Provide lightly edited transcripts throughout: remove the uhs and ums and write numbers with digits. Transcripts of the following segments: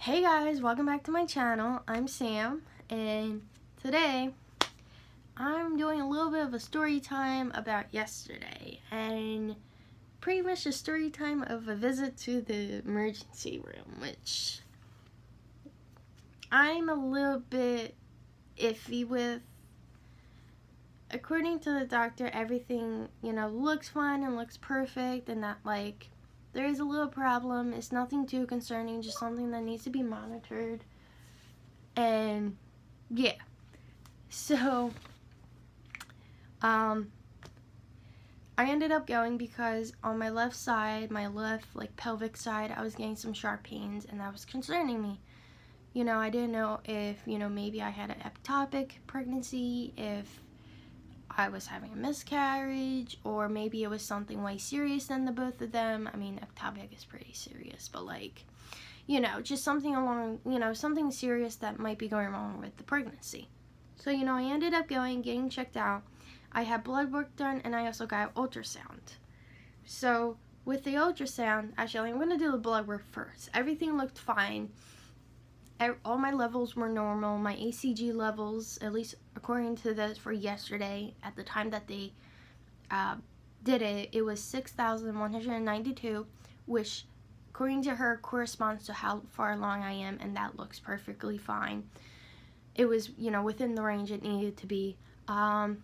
Hey guys, welcome back to my channel. I'm Sam, and today I'm doing a little bit of a story time about yesterday, and pretty much a story time of a visit to the emergency room, which I'm a little bit iffy with. According to the doctor, everything, looks fine and looks perfect, and that, there is a little problem. It's nothing too concerning, just something that needs to be monitored. And yeah, so I ended up going because on my left side, my left pelvic side, I was getting some sharp pains, and that was concerning me. I didn't know if maybe I had an ectopic pregnancy, if I was having a miscarriage, or maybe it was something way serious than the both of them. I mean, ectopic is pretty serious, but just something along, something serious that might be going wrong with the pregnancy. So, I ended up getting checked out. I had blood work done, and I also got ultrasound. So, with the ultrasound, actually, I'm going to do the blood work first. Everything looked fine. All my levels were normal. My ACG levels, at least according to this for yesterday, at the time that they did it, it was 6,192, which according to her corresponds to how far along I am, and that looks perfectly fine. It was, within the range it needed to be. And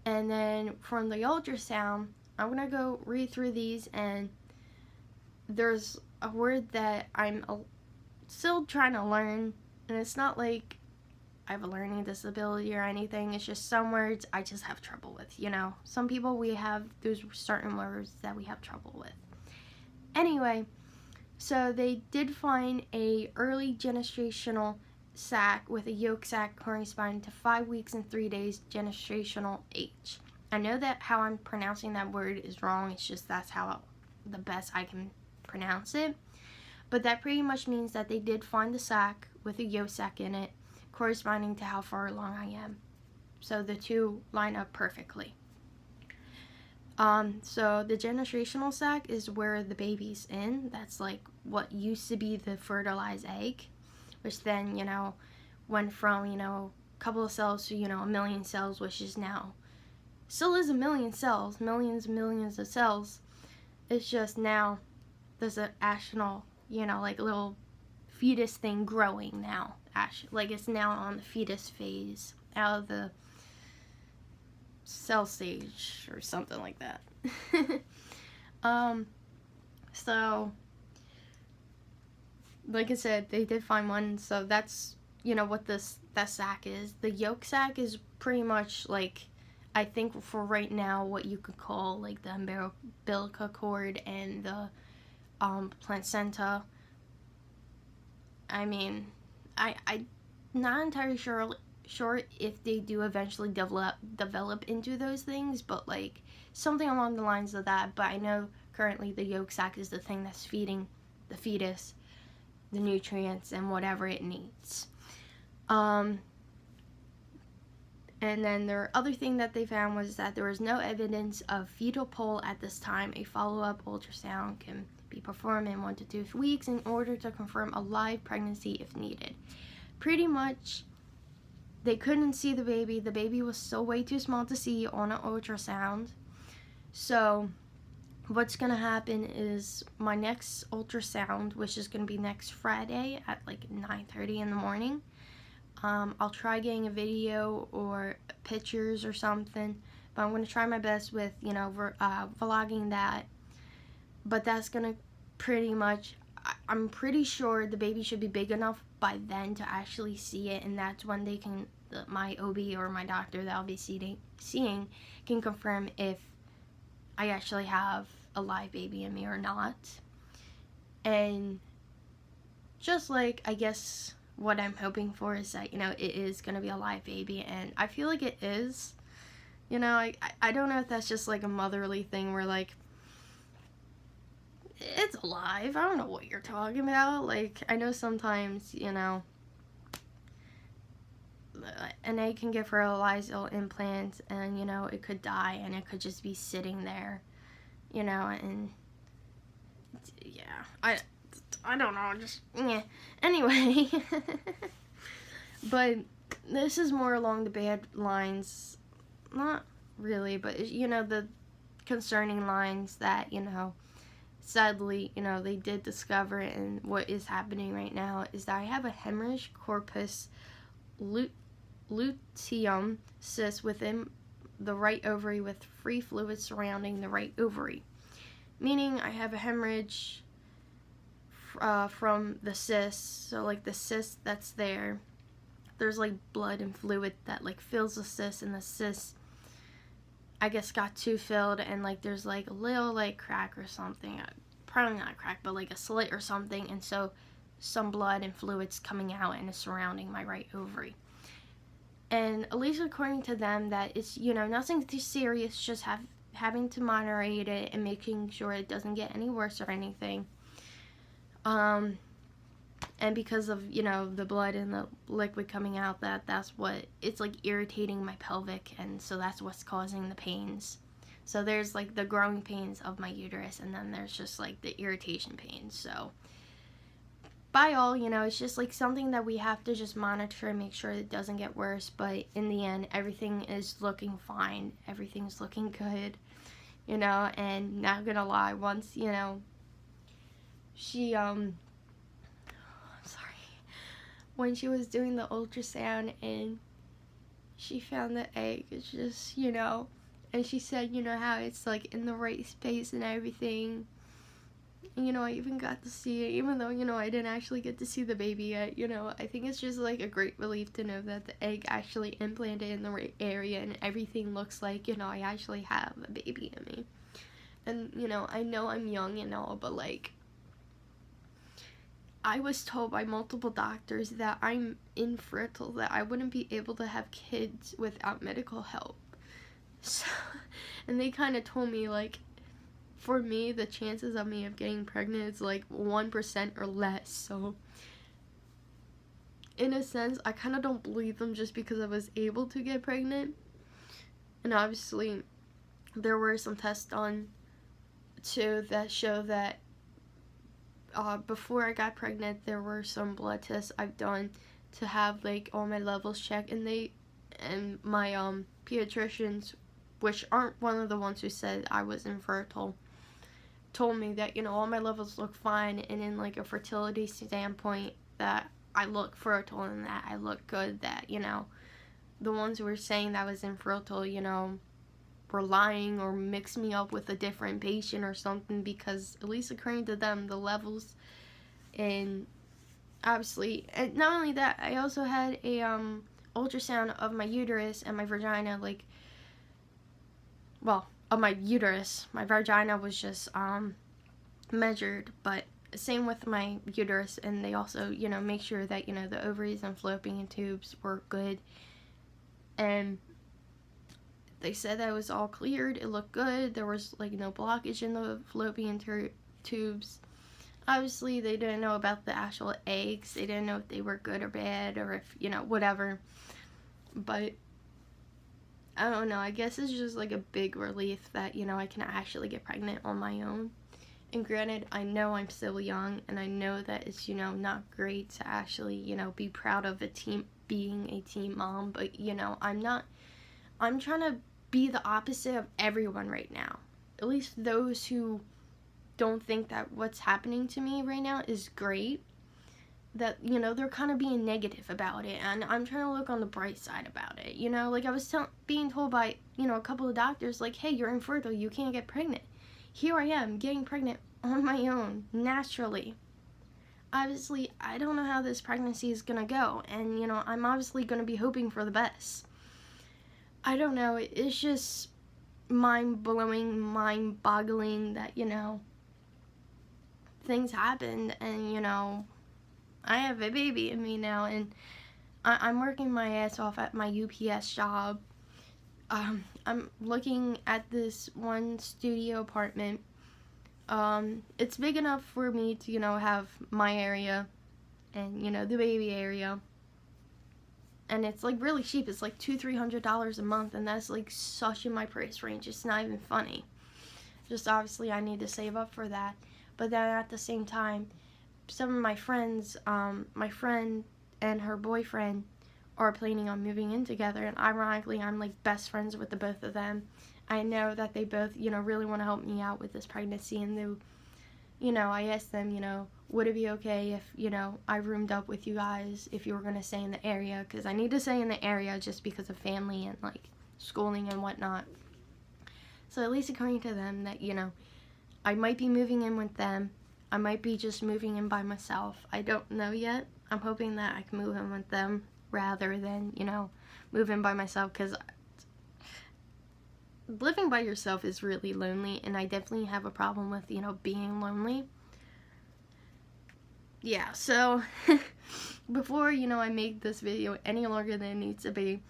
then from the ultrasound, I'm going to go read through these, and there's a word that I'm still trying to learn, and it's not like I have a learning disability or anything. It's just some words I just have trouble with, Some people, we have those certain words that we have trouble with. Anyway, so they did find a early gestational sac with a yolk sac corresponding to 5 weeks and 3 days gestational age. I know that how I'm pronouncing that word is wrong. It's just that's how the best I can pronounce it. But that pretty much means that they did find the sac with a yolk sac in it, corresponding to how far along I am. So the two line up perfectly. So the gestational sac is where the baby's in. That's like what used to be the fertilized egg, which then, went from, a couple of cells to, a million cells, which is now, still is a million cells, millions and millions of cells. It's just now there's an actual, little fetus thing growing now. Like it's now on the fetus phase, out of the cell stage or something like that. So like I said, they did find one, so that's what that sac is. The yolk sac is pretty much I think for right now what you could call the umbilical cord and the placenta. I mean, I'm not entirely sure if they do eventually develop into those things, but something along the lines of that. But I know currently the yolk sac is the thing that's feeding the fetus the nutrients and whatever it needs. And then the other thing that they found was that there was no evidence of fetal pole at this time. A follow-up ultrasound can be performed in 1 to 2 weeks in order to confirm a live pregnancy if needed. Pretty much, they couldn't see the baby. The baby was still way too small to see on an ultrasound. So what's going to happen is my next ultrasound, which is going to be next Friday at 9:30 in the morning. I'll try getting a video or pictures or something, but I'm going to try my best with, vlogging that. But that's going to pretty much, I'm pretty sure the baby should be big enough by then to actually see it, and that's when they can, my OB or my doctor that I'll be seeing can confirm if I actually have a live baby in me or not. And just I guess what I'm hoping for is that, it is going to be a live baby, and I feel like it is. I don't know if that's just a motherly thing where it's alive. I don't know what you're talking about. I know sometimes, an egg can get fertilized implants, and, it could die, and it could just be sitting there, and, yeah, I don't know, just, yeah. Anyway, but this is more along the bad lines. Not really, but, the concerning lines that, sadly, they did discover, and what is happening right now is that I have a hemorrhage corpus luteum cyst within the right ovary with free fluid surrounding the right ovary. Meaning I have a hemorrhage from the cyst, so like the cyst that's there's like blood and fluid that like fills the cyst, and the cyst I guess got too filled, and like there's like a little like crack or something, probably not a crack, but like a slit or something, and so some blood and fluids coming out and is surrounding my right ovary. And at least according to them, that it's, nothing too serious, just having to moderate it and making sure it doesn't get any worse or anything. And because of, the blood and the liquid coming out, that's what, it's like irritating my pelvic, and so that's what's causing the pains. So there's like the growing pains of my uterus, and then there's just like the irritation pains. So by all, it's just like something that we have to just monitor and make sure it doesn't get worse. But in the end, everything is looking fine. Everything's looking good, and not gonna lie, once, she, I'm sorry, when she was doing the ultrasound and she found the egg, it's just, and she said, how it's like in the right space and everything. I even got to see it, even though, I didn't actually get to see the baby yet. I think it's just like a great relief to know that the egg actually implanted in the right area, and everything looks like, I actually have a baby in me. And, I know I'm young and all, but like, I was told by multiple doctors that I'm infertile, that I wouldn't be able to have kids without medical help. So, and they kind of told me, like, for me, the chances of me of getting pregnant is like 1% or less. So, in a sense, I kind of don't believe them just because I was able to get pregnant. And obviously, there were some tests done too that show that before I got pregnant, there were some blood tests I've done to have like all my levels checked, and my pediatricians, which aren't one of the ones who said I was infertile, told me that, all my levels look fine, and in like a fertility standpoint, that I look fertile and that I look good, that, the ones who were saying that I was infertile, were lying or mixed me up with a different patient or something, because at least according to them, the levels, and obviously, and not only that, I also had a ultrasound of my uterus and my vagina, like, well, of my uterus. My vagina was just measured, but same with my uterus, and they also, make sure that, the ovaries and fallopian tubes were good, and they said that it was all cleared, it looked good, there was like no blockage in the fallopian tubes. Obviously, they didn't know about the actual eggs, they didn't know if they were good or bad, or if, whatever, but I don't know, I guess it's just like a big relief that, I can actually get pregnant on my own. And granted, I know I'm still young, and I know that it's, not great to actually, be proud of being a teen mom, but, I'm trying to be the opposite of everyone right now. At least those who don't think that what's happening to me right now is great. That, they're kind of being negative about it, and I'm trying to look on the bright side about it, like I was being told by, a couple of doctors, like, hey, you're infertile, you can't get pregnant. Here I am, getting pregnant on my own, naturally. Obviously, I don't know how this pregnancy is gonna go, and, I'm obviously gonna be hoping for the best. I don't know, it's just mind-blowing, mind-boggling that, things happened, and, I have a baby in me now, and I'm working my ass off at my UPS job. I'm looking at this one studio apartment. It's big enough for me to, have my area and, the baby area. And it's like really cheap. It's like $200-300 a month, and that's like such in my price range. It's not even funny. Just obviously I need to save up for that. But then at the same time, some of my friends, my friend and her boyfriend are planning on moving in together, and ironically I'm like best friends with the both of them. I know that they both, you know, really want to help me out with this pregnancy, and they, you know, I asked them, you know, would it be okay if, you know, I roomed up with you guys if you were going to stay in the area, because I need to stay in the area just because of family and like schooling and whatnot. So at least according to them that, you know, I might be moving in with them. I might be just moving in by myself. I don't know yet. I'm hoping that I can move in with them rather than, you know, move in by myself, because living by yourself is really lonely, and I definitely have a problem with, you know, being lonely. Yeah, so before, you know, I make this video any longer than it needs to be,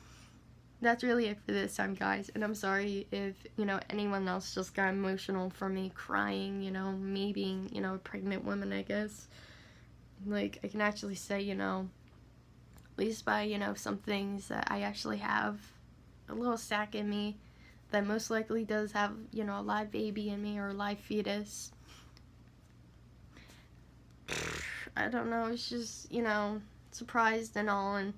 that's really it for this time, guys. And I'm sorry if, you know, anyone else just got emotional for me crying, you know, me being, you know, a pregnant woman, I guess. Like, I can actually say, you know, at least by, you know, some things that I actually have a little sack in me that most likely does have, you know, a live baby in me or a live fetus. I don't know, it's just, you know, surprised and all, and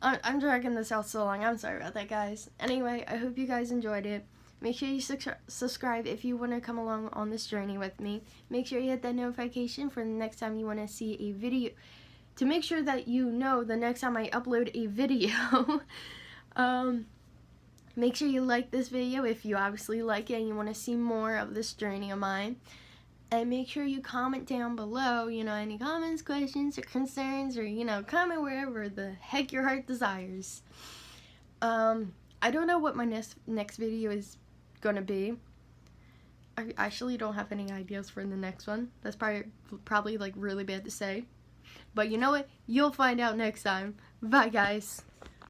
I'm dragging this out so long. I'm sorry about that, guys. Anyway, I hope you guys enjoyed it. Make sure you subscribe if you want to come along on this journey with me. Make sure you hit that notification for the next time you want to see a video, to make sure that you know the next time I upload a video. Make sure you like this video if you obviously like it and you want to see more of this journey of mine. And make sure you comment down below, you know, any comments, questions, or concerns, or, you know, comment wherever the heck your heart desires. I don't know what my next video is gonna be. I actually don't have any ideas for the next one. That's probably like really bad to say. But you know what? You'll find out next time. Bye, guys.